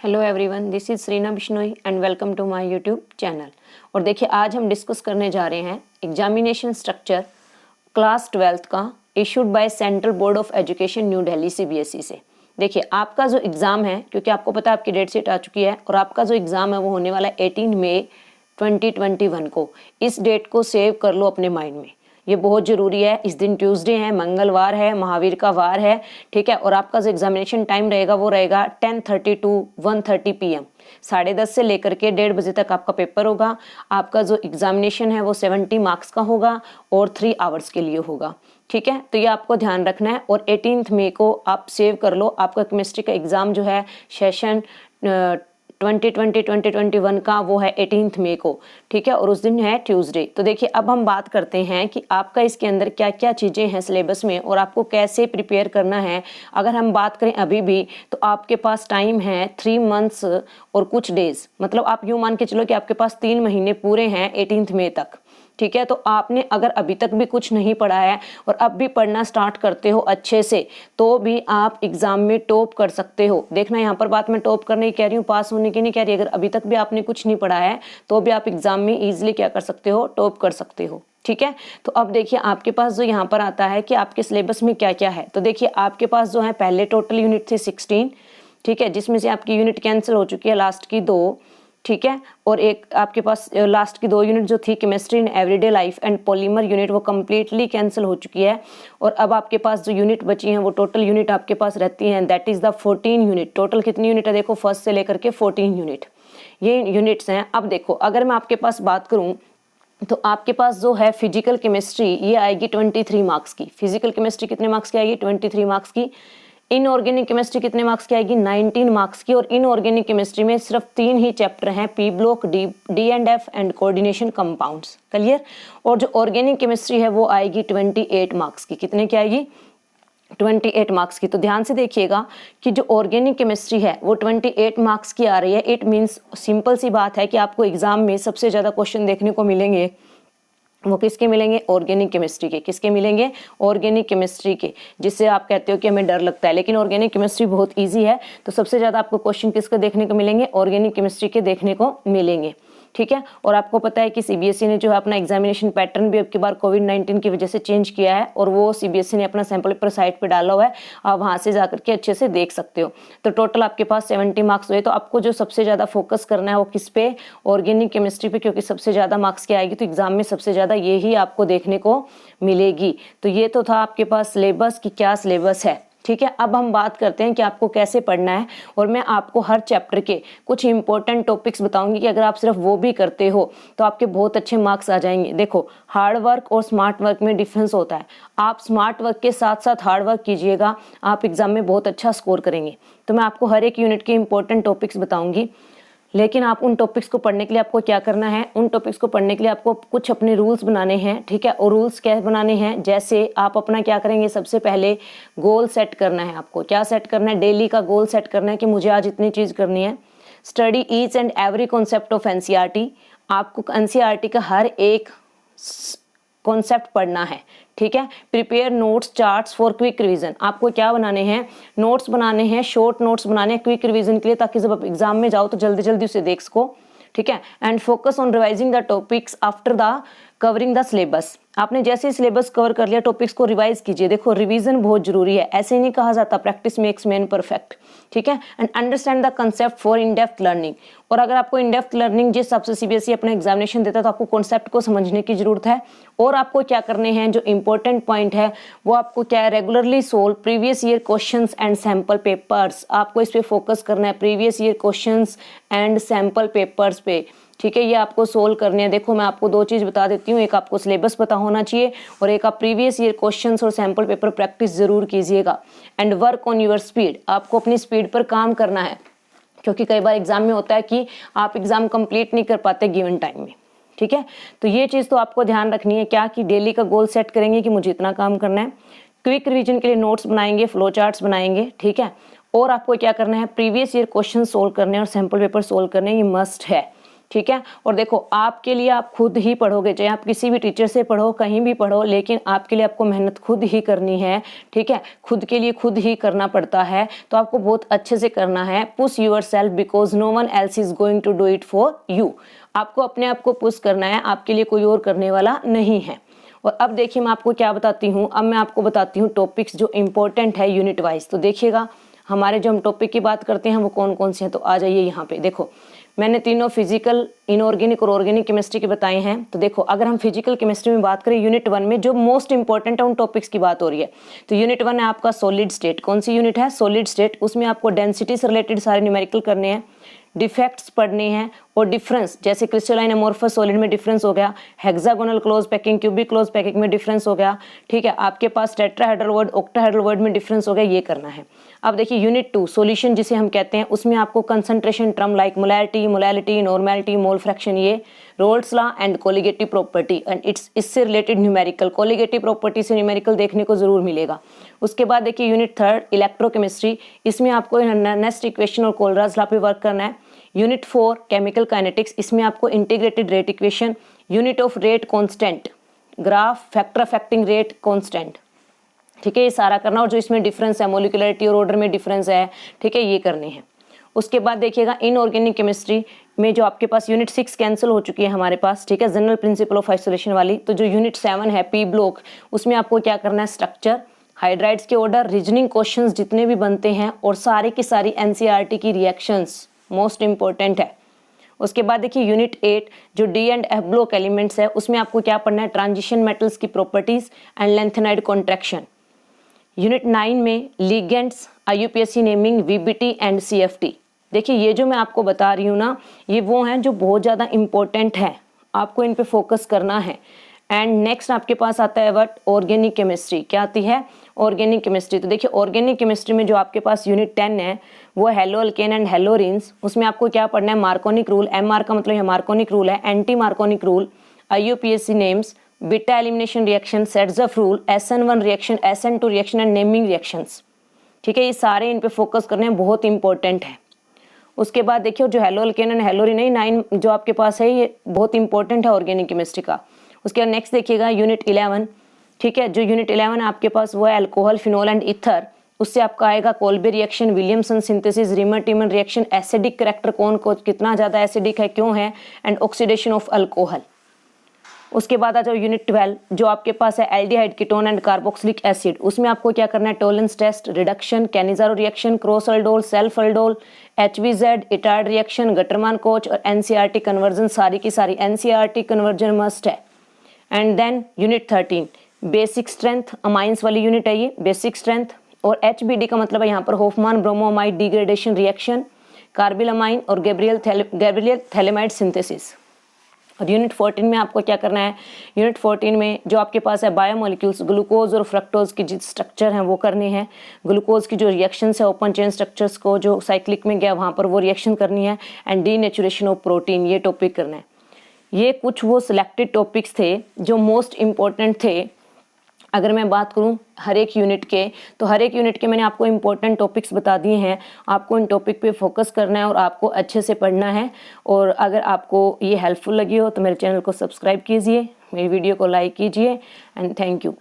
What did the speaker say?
Hello everyone, this is Reena Bishnoi and welcome to my YouTube channel. और देखिए, आज हम डिस्कस करने जा रहे हैं एग्जामिनेशन स्ट्रक्चर क्लास 12th का issued by central board of education new Delhi CBSE से। देखिए, आपका जो एग्ज़ाम है, क्योंकि आपको पता है आपकी डेट शीट आ चुकी है और आपका जो एग्ज़ाम है वो होने वाला है 18 मई 2021 को। इस डेट को सेव कर लो अपने माइंड में, ये बहुत ज़रूरी है। इस दिन ट्यूसडे है, मंगलवार है, महावीर का वार है, ठीक है। और आपका जो एग्जामिनेशन टाइम रहेगा वो रहेगा 10:30 to 1:30 PM, 10:30 से लेकर के 1:30 बजे तक आपका पेपर होगा। आपका जो एग्जामिनेशन है वो 70 मार्क्स का होगा और 3 आवर्स के लिए होगा, ठीक है। तो ये आपको ध्यान रखना है। और 18 मई को आप सेव कर लो, आपका केमिस्ट्री का एग्ज़ाम जो है सेशन 2020-2021 का वो है 18 मई को, ठीक है। और उस दिन है ट्यूसडे। तो देखिए, अब हम बात करते हैं कि आपका इसके अंदर क्या क्या चीज़ें हैं सिलेबस में और आपको कैसे प्रिपेयर करना है। अगर हम बात करें अभी भी, तो आपके पास टाइम है 3 मंथ्स और कुछ डेज, मतलब आप यूँ मान के चलो कि आपके पास 3 महीने पूरे हैं 18 मई तक, ठीक है। तो आपने अगर अभी तक भी कुछ नहीं पढ़ा है और अब भी पढ़ना स्टार्ट करते हो अच्छे से, तो भी आप एग्जाम में टॉप कर सकते हो। देखना, यहाँ पर बात मैं टॉप करने की कह रही हूँ, पास होने की नहीं कह रही। अगर अभी तक भी आपने कुछ नहीं पढ़ा है तो भी आप एग्जाम में ईजिली क्या कर सकते हो, टॉप कर सकते हो, ठीक है। तो अब देखिए, आपके पास जो यहाँ पर आता है कि आपके सिलेबस में क्या क्या है। तो देखिए, आपके पास जो है पहले टोटल यूनिट थी 16, ठीक है, जिसमें से आपकी यूनिट कैंसिल हो चुकी है लास्ट की 2, ठीक है। और एक आपके पास लास्ट की 2 यूनिट जो थी chemistry in everyday life and polymer unit, वो कम्प्लीटली कैंसिल हो चुकी है। और अब आपके पास जो यूनिट बची हैं वो टोटल यूनिट आपके पास रहती हैं, that is the 14 unit. Total कितनी यूनिट है देखो, फर्स्ट से लेकर के 14 यूनिट, ये यूनिट्स हैं। अब देखो, अगर मैं आपके पास बात करूँ तो आपके पास जो है फिजिकल केमिस्ट्री, ये आएगी 23 मार्क्स की। फिजिकल केमिस्ट्री कितने मार्क्स की आएगी, 23 मार्क्स की। इनऑर्गेनिक केमिस्ट्री कितने मार्क्स की आएगी, 19 मार्क्स की। और इनऑर्गेनिक केमिस्ट्री में सिर्फ 3 ही चैप्टर हैं, P block, D&F and coordination compounds, clear. और जो ऑर्गेनिक केमिस्ट्री है वो आएगी 28 मार्क्स की। कितने की आएगी, 28 मार्क्स की। तो ध्यान से देखिएगा कि जो ऑर्गेनिक केमिस्ट्री है वो 28 मार्क्स की आ रही है। इट मीन्स, सिंपल सी बात है कि आपको एग्जाम में सबसे ज़्यादा क्वेश्चन देखने को मिलेंगे, वो किसके मिलेंगे, ऑर्गेनिक केमिस्ट्री के। किसके मिलेंगे, ऑर्गेनिक केमिस्ट्री के। जिससे आप कहते हो कि हमें डर लगता है, लेकिन ऑर्गेनिक केमिस्ट्री बहुत इजी है। तो सबसे ज़्यादा आपको क्वेश्चन किसके देखने को मिलेंगे, ऑर्गेनिक केमिस्ट्री के देखने को मिलेंगे, ठीक है। और आपको पता है कि CBSE ने जो है अपना एग्जामिनेशन पैटर्न भी अब की बार कोविड-19 की वजह से चेंज किया है, और वो CBSE ने अपना सैंपल पेपर साइट पे डाला हुआ है, आप वहाँ से जाकर के अच्छे से देख सकते हो। तो टोटल आपके पास 70 मार्क्स हुए। तो आपको जो सबसे ज़्यादा फोकस करना है वो किस पे, ऑर्गेनिक केमिस्ट्री पे, क्योंकि सबसे ज़्यादा मार्क्स की आएगी तो एग्जाम में सबसे ज़्यादा ये ही आपको देखने को मिलेगी। तो ये तो था आपके पास सिलेबस की क्या सिलेबस है, ठीक है। अब हम बात करते हैं कि आपको कैसे पढ़ना है। और मैं आपको हर चैप्टर के कुछ इंपॉर्टेंट टॉपिक्स बताऊंगी कि अगर आप सिर्फ वो भी करते हो तो आपके बहुत अच्छे मार्क्स आ जाएंगे। देखो, हार्ड वर्क और स्मार्ट वर्क में डिफरेंस होता है। आप स्मार्ट वर्क के साथ साथ हार्ड वर्क कीजिएगा, आप एग्जाम में बहुत अच्छा स्कोर करेंगे। तो मैं आपको हर एक यूनिट के इंपॉर्टेंट टॉपिक्स बताऊंगी, लेकिन आप उन टॉपिक्स को पढ़ने के लिए आपको क्या करना है, उन टॉपिक्स को पढ़ने के लिए आपको कुछ अपने रूल्स बनाने हैं, ठीक है। और रूल्स क्या बनाने हैं, जैसे आप अपना क्या करेंगे, सबसे पहले गोल सेट करना है। आपको क्या सेट करना है, डेली का गोल सेट करना है कि मुझे आज इतनी चीज़ करनी है। Study each and every concept of NCERT, आपको NCERT का हर एक कॉन्सेप्ट पढ़ना है, ठीक है। Prepare notes charts for quick revision, आपको क्या बनाने हैं, नोट्स बनाने हैं, शॉर्ट नोट्स बनाने हैं क्विक रिवीजन के लिए, ताकि जब आप एग्जाम में जाओ तो जल्दी जल्दी उसे देख सको, ठीक है। And focus on revising the topics after the covering the syllabus, आपने जैसे ही सिलेबस कवर कर लिया टॉपिक्स को रिवाइज कीजिए। देखो, रिवीजन बहुत जरूरी है, ऐसे नहीं कहा जाता प्रैक्टिस मेक्स मैन परफेक्ट, ठीक है। And understand the concept for in depth learning, और अगर आपको इन डेप्थ लर्निंग जिस हिसाब से CBSE अपना एग्जामिनेशन देता है तो आपको कॉन्सेप्ट को समझने की जरूरत है। और आपको क्या करने हैं, जो इंपॉर्टेंट पॉइंट है वो आपको क्या है, regularly solve previous year questions and sample papers, आपको इस पे फोकस करना है, previous year questions and sample papers पे, ठीक है। ये आपको सोल्व करने हैं। देखो, मैं आपको 2 चीज़ बता देती हूँ, एक आपको सिलेबस पता होना चाहिए और एक आप प्रीवियस ईयर क्वेश्चंस और सैम्पल पेपर प्रैक्टिस जरूर कीजिएगा। And work on your speed, आपको अपनी स्पीड पर काम करना है, क्योंकि कई बार एग्जाम में होता है कि आप एग्जाम कंप्लीट नहीं कर पाते गिवन टाइम में, ठीक है। तो ये चीज़ तो आपको ध्यान रखनी है, क्या कि डेली का गोल सेट करेंगे कि मुझे इतना काम करना है। क्विक रिवीजन के लिए नोट्स बनाएंगे, फ्लो चार्ट्स बनाएंगे, ठीक है। और आपको क्या करना है, प्रीवियस ईयर क्वेश्चन सोल्व करने और सैम्पल पेपर सोल्व करने, ये मस्ट है, ठीक है। और देखो आपके लिए आप खुद ही पढ़ोगे, चाहे आप किसी भी टीचर से पढ़ो, कहीं भी पढ़ो, लेकिन आपके लिए आपको मेहनत खुद ही करनी है, ठीक है। खुद के लिए खुद ही करना पड़ता है, तो आपको बहुत अच्छे से करना है। Push yourself because no one else is going to do it for you. आपको अपने आप को पुश करना है, आपके लिए कोई और करने वाला नहीं है। और अब देखिए मैं आपको क्या बताती हूँ, अब मैं आपको बताती हूँ टॉपिक्स जो इंपॉर्टेंट है यूनिट वाइज। तो देखिएगा हमारे जो हम टॉपिक की बात करते हैं वो कौन कौन से हैं। तो आ जाइए यहाँ पे, देखो मैंने तीनों फिजिकल, इनऑर्गेनिक और ऑर्गेनिक केमिस्ट्री के बताए हैं। तो देखो अगर हम फिजिकल केमिस्ट्री में बात करें यूनिट 1 में जो मोस्ट इंपॉर्टेंट है उन टॉपिक्स की बात हो रही है। तो यूनिट 1 है आपका सॉलिड स्टेट। कौन सी यूनिट है? Solid state. उसमें आपको डेंसिटी से रिलेटेड सारे न्यूमेरिकल करने हैं, डिफेक्ट्स पढ़ने हैं और डिफरेंस, जैसे क्रिस्टलाइन अमोर्फस सॉलिड में डिफरेंस हो गया, hexagonal close packing, cubic close packing में डिफरेंस हो गया, ठीक है। आपके पास टेट्राहेड्रल वर्ड, ऑक्टाहेड्रल वर्ड में डिफरेंस हो गया, ये करना है। अब देखिए यूनिट 2 सॉल्यूशन जिसे हम कहते हैं, उसमें आपको concentration term like molarity, molality, normality, mole fraction, ये Raoult's law and colligative property and इससे रिलेटेड न्यूमेरिकल, कोलिगेटिव प्रॉपर्टी से न्यूमेरिकल देखने को जरूर मिलेगा। उसके बाद देखिए यूनिट 3 इलेक्ट्रोकेमिस्ट्री, इसमें आपको नेस्ट इक्वेशन और कोलराज लॉ पे वर्क करना है। यूनिट 4 केमिकल काइनेटिक्स, इसमें आपको integrated rate equation, unit of rate constant, graph, factor affecting rate constant, ठीक है, ये सारा करना। और जो इसमें डिफरेंस है, मोलिकुलरिटी और ऑर्डर में डिफरेंस है, ठीक है, ये करने हैं। उसके बाद देखिएगा इनऑर्गेनिक केमिस्ट्री में जो आपके पास यूनिट 6 कैंसिल हो चुकी है हमारे पास, ठीक है, जनरल प्रिंसिपल ऑफ आइसोलेशन वाली। तो जो यूनिट 7 है पी ब्लॉक, उसमें आपको क्या करना है, स्ट्रक्चर, हाइड्राइड्स के ऑर्डर, रीजनिंग क्वेश्चंस जितने भी बनते हैं और सारी की सारी एनसीईआरटी की रिएक्शंस मोस्ट इंपॉर्टेंट है। उसके बाद देखिए यूनिट 8 जो D and F block elements है, उसमें आपको क्या पढ़ना है, ट्रांजिशन मेटल्स की properties and lanthanide contraction. Unit 9 में ligands, आईयूपीएससी naming, VBT and CFT. देखिए ये जो मैं आपको बता रही हूँ ना, ये वो हैं जो बहुत ज़्यादा इंपॉर्टेंट है, आपको इन पे फोकस करना है। एंड नेक्स्ट आपके पास आता है व्हाट, ऑर्गेनिक केमिस्ट्री। क्या आती है? Organic chemistry. तो देखिए ऑर्गेनिक केमिस्ट्री में जो आपके पास यूनिट 10 है वो हेलो अल्केन एंड हेलोरिन्स। उसमें आपको क्या पढ़ना है, मार्कोनिक रूल, एमआर का मतलब मार्कोनिक रूल है, anti Markovnikov rule, आईयूपीएससी names, beta elimination reaction, sets of rule, SN1 reaction, SN2 reaction and naming reactions, ठीक है, ये सारे इन पे फोकस करने हैं, बहुत इंपॉर्टेंट है। उसके बाद देखिए जो हेलो अल्केन एंड हेलोरिन है 9 जो आपके पास है, ये बहुत इंपॉर्टेंट है ऑर्गेनिक केमिस्ट्री का। उसके बाद नेक्स्ट देखिएगा यूनिट 11, ठीक है, जो यूनिट 11 आपके पास वो है अल्कोहल, फिनोल एंड ईथर। उससे आपका आएगा Kolbe reaction, Williamson synthesis, Reimer Tiemann reaction, acidic character कौन को कितना ज़्यादा एसिडिक है, क्यों है, एंड ऑक्सीडेशन ऑफ अल्कोहल। उसके बाद आ जाओ यूनिट 12 जो आपके पास है aldehyde, ketone and carboxylic acid. उसमें आपको क्या करना है, Tollens test, reduction, Cannizzaro reaction, cross aldol, self aldol, HVZ, Etard reaction, Gattermann Koch और एनसीईआरटी कन्वर्जन, सारी की सारी एनसीईआरटी कन्वर्जन मस्ट है। And then unit 13 basic strength, amines वाली यूनिट है ये, बेसिक स्ट्रेंथ। और HBD का मतलब है यहाँ पर होफमान bromamide degradation reaction, carbyl amine और गैब्रियल थैलेमाइड सिंथेसिस। और यूनिट 14 में आपको क्या करना है, यूनिट 14 में जो आपके पास है बायोमोलिक्यूल्स, ग्लूकोज और फ्रक्टोज की जो स्ट्रक्चर हैं वो करने हैं, ग्लूकोज की जो रिएक्शंस है ओपन चेन स्ट्रक्चर्स को जो साइक्लिक में गया वहाँ पर वो रिएक्शन करनी है, एंड डीनेचुरेशन ऑफ प्रोटीन, ये टॉपिक करना है। ये कुछ वो सिलेक्टेड टॉपिक्स थे जो मोस्ट इम्पोर्टेंट थे। अगर मैं बात करूं हर एक यूनिट के, तो हर एक यूनिट के मैंने आपको इम्पोर्टेंट टॉपिक्स बता दिए हैं। आपको इन टॉपिक पे फोकस करना है और आपको अच्छे से पढ़ना है। और अगर आपको ये हेल्पफुल लगी हो तो मेरे चैनल को सब्सक्राइब कीजिए, मेरी वीडियो को लाइक कीजिए, एंड थैंक यू।